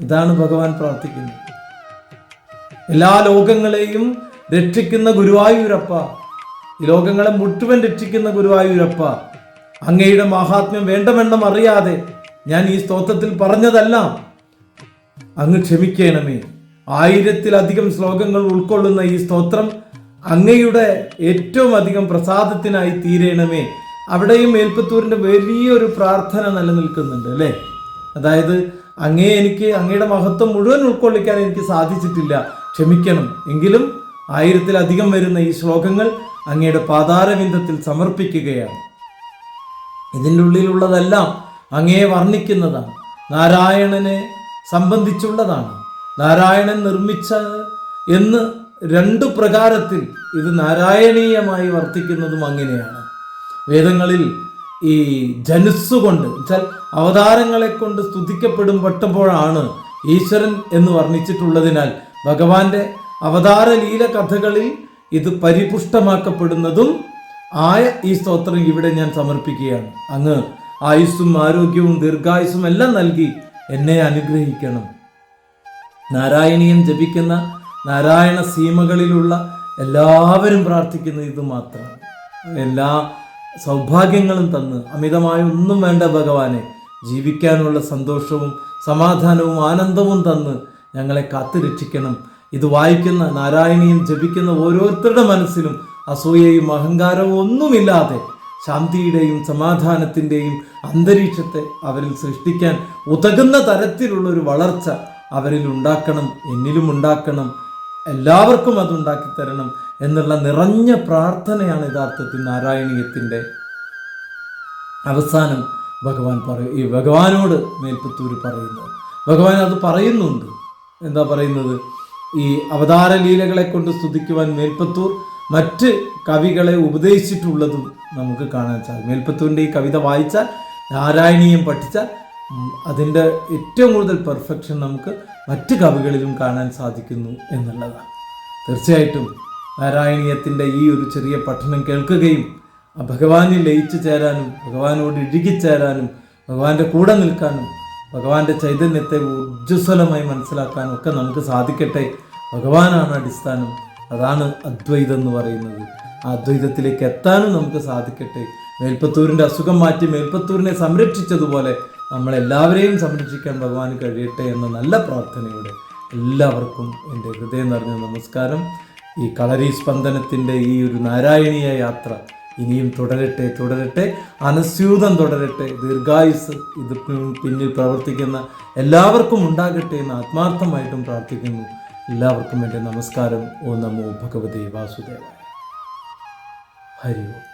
ഇതാണ് ഭഗവാൻ പ്രാർത്ഥിക്കുന്നത്. എല്ലാ ലോകങ്ങളെയും രക്ഷിക്കുന്ന ഗുരുവായൂരപ്പ, ഈ ലോകങ്ങളെ മുഴുവൻ രക്ഷിക്കുന്ന ഗുരുവായൂരപ്പ, അങ്ങയുടെ മഹാത്മ്യം വേണ്ടവണ്ണം അറിയാതെ ഞാൻ ഈ സ്തോത്രത്തിൽ പറഞ്ഞതെല്ലാം അങ്ങ് ക്ഷമിക്കണമേ. 1000-ത്തിലധികം ശ്ലോകങ്ങൾ ഉൾക്കൊള്ളുന്ന ഈ സ്തോത്രം അങ്ങയുടെ ഏറ്റവും അധികം പ്രസാദത്തിനായി തീരണമേ. അവിടെയും മേൽപ്പത്തൂരിൻ്റെ വലിയൊരു പ്രാർത്ഥന നിലനിൽക്കുന്നുണ്ട് അല്ലേ. അതായത് അങ്ങയുടെ മഹത്വം മുഴുവൻ ഉൾക്കൊള്ളിക്കാൻ എനിക്ക് സാധിച്ചിട്ടില്ല, ക്ഷമിക്കണം. എങ്കിലും 1000-ത്തിലധികം വരുന്ന ഈ ശ്ലോകങ്ങൾ അങ്ങയുടെ പാതാരവിന്ദത്തിൽ സമർപ്പിക്കുകയാണ്. ഇതിൻ്റെ ഉള്ളിലുള്ളതെല്ലാം അങ്ങയെ വർണ്ണിക്കുന്നതാണ്, നാരായണനെ സംബന്ധിച്ചുള്ളതാണ്. നാരായണൻ നിർമ്മിച്ച എന്ന് 2 പ്രകാരത്തിൽ ഇത് നാരായണീയമായി വർത്തിക്കുന്നതും അങ്ങനെയാണ്. വേദങ്ങളിൽ ഈ ജനുസ്സുകൊണ്ട് വെച്ചാൽ അവതാരങ്ങളെ കൊണ്ട് സ്തുതിക്കപ്പെടുമ്പോഴാണ് ഈശ്വരൻ എന്ന് വർണ്ണിച്ചിട്ടുള്ളതിനാൽ ഭഗവാന്റെ അവതാര ലീല കഥകളിൽ ഇത് പരിപുഷ്ടമാക്കപ്പെടുന്നതും ആയ ഈ സ്തോത്രം ഇവിടെ ഞാൻ സമർപ്പിക്കുകയാണ്. അങ്ങ് ആയുസ്സും ആരോഗ്യവും ദീർഘായുസ്സും എല്ലാം നൽകി എന്നെ അനുഗ്രഹിക്കണം. നാരായണീയം ജപിക്കുന്ന നാരായണ സീമകളിലുള്ള എല്ലാവരും പ്രാർത്ഥിക്കുന്നത് ഇത് മാത്രമാണ്. എല്ലാ സൗഭാഗ്യങ്ങളും തന്ന് അമിതമായ ഒന്നും വേണ്ട ഭഗവാനെ, ജീവിക്കാനുള്ള സന്തോഷവും സമാധാനവും ആനന്ദവും തന്ന് ഞങ്ങളെ കാത്തുരക്ഷിക്കണം. ഇത് വായിക്കുന്ന നാരായണീയം ജപിക്കുന്ന ഓരോരുത്തരുടെ മനസ്സിലും അസൂയയും അഹങ്കാരവും ഒന്നുമില്ലാതെ ശാന്തിയുടെയും സമാധാനത്തിൻ്റെയും അന്തരീക്ഷത്തെ അവരിൽ സൃഷ്ടിക്കാൻ ഉതകുന്ന തരത്തിലുള്ളൊരു വളർച്ച അവരിൽ ഉണ്ടാക്കണം, എന്നിലും ഉണ്ടാക്കണം, എല്ലാവർക്കും അതുണ്ടാക്കി തരണം എന്നുള്ള നിറഞ്ഞ പ്രാർത്ഥനയാണ് യഥാർത്ഥത്തിൽ നാരായണീയത്തിൻ്റെ അവസാനം ഭഗവാനോട് മേൽപ്പത്തൂർ പറയുന്നത്. ഭഗവാൻ അത് പറയുന്നുണ്ട്. എന്താ പറയുന്നത്? ഈ അവതാര ലീലകളെ കൊണ്ട് സ്തുതിക്കുവാൻ മേൽപ്പത്തൂർ മറ്റ് കവികളെ ഉപദേശിച്ചിട്ടുള്ളതും നമുക്ക് കാണാൻ സാധിക്കും. മേൽപ്പത്തൂരിൻ്റെ ഈ കവിത വായിച്ചാൽ, നാരായണീയം പഠിച്ചാൽ അതിൻ്റെ ഏറ്റവും കൂടുതൽ പെർഫെക്ഷൻ നമുക്ക് മറ്റ് കവികളിലും കാണാൻ സാധിക്കുന്നു എന്നുള്ളതാണ്. തീർച്ചയായിട്ടും നാരായണീയത്തിൻ്റെ ഈ ഒരു ചെറിയ പഠനം കേൾക്കുകയും ഭഗവാനിൽ ലയിച്ചു ചേരാനും ഭഗവാനോട് ഇഴുകിച്ചേരാനും ഭഗവാന്റെ കൂടെ നിൽക്കാനും ഭഗവാന്റെ ചൈതന്യത്തെ ഊർജ്ജസ്വലമായി മനസ്സിലാക്കാനും ഒക്കെ നമുക്ക് സാധിക്കട്ടെ. ഭഗവാനാണ് അടിസ്ഥാനം. അതാണ് അദ്വൈതം എന്ന് പറയുന്നത്. ആ അദ്വൈതത്തിലേക്ക് എത്താനും നമുക്ക് സാധിക്കട്ടെ. മേൽപ്പത്തൂരിൻ്റെ അസുഖം മാറ്റി മേൽപ്പത്തൂരിനെ സംരക്ഷിച്ചതുപോലെ നമ്മളെല്ലാവരെയും സംരക്ഷിക്കാൻ ഭഗവാന് കഴിയട്ടെ എന്ന നല്ല പ്രാർത്ഥനയോടെ എല്ലാവർക്കും എൻ്റെ ഹൃദയം നിറഞ്ഞ നമസ്കാരം. ഈ കളരി സ്പന്ദനത്തിൻ്റെ ഈ ഒരു നാരായണീയ യാത്ര ഇനിയും തുടരട്ടെ, അനസ്യൂതം തുടരട്ടെ. ദീർഘായുസ് ഇത് പിന്നിൽ പ്രവർത്തിക്കുന്ന എല്ലാവർക്കും ഉണ്ടാകട്ടെ എന്ന് ആത്മാർത്ഥമായിട്ടും പ്രാർത്ഥിക്കുന്നു. എല്ലാവർക്കും എൻ്റെ നമസ്കാരം. ഓം നമോ ഭഗവതേ വാസുദേവായ. ഹരി ഓം.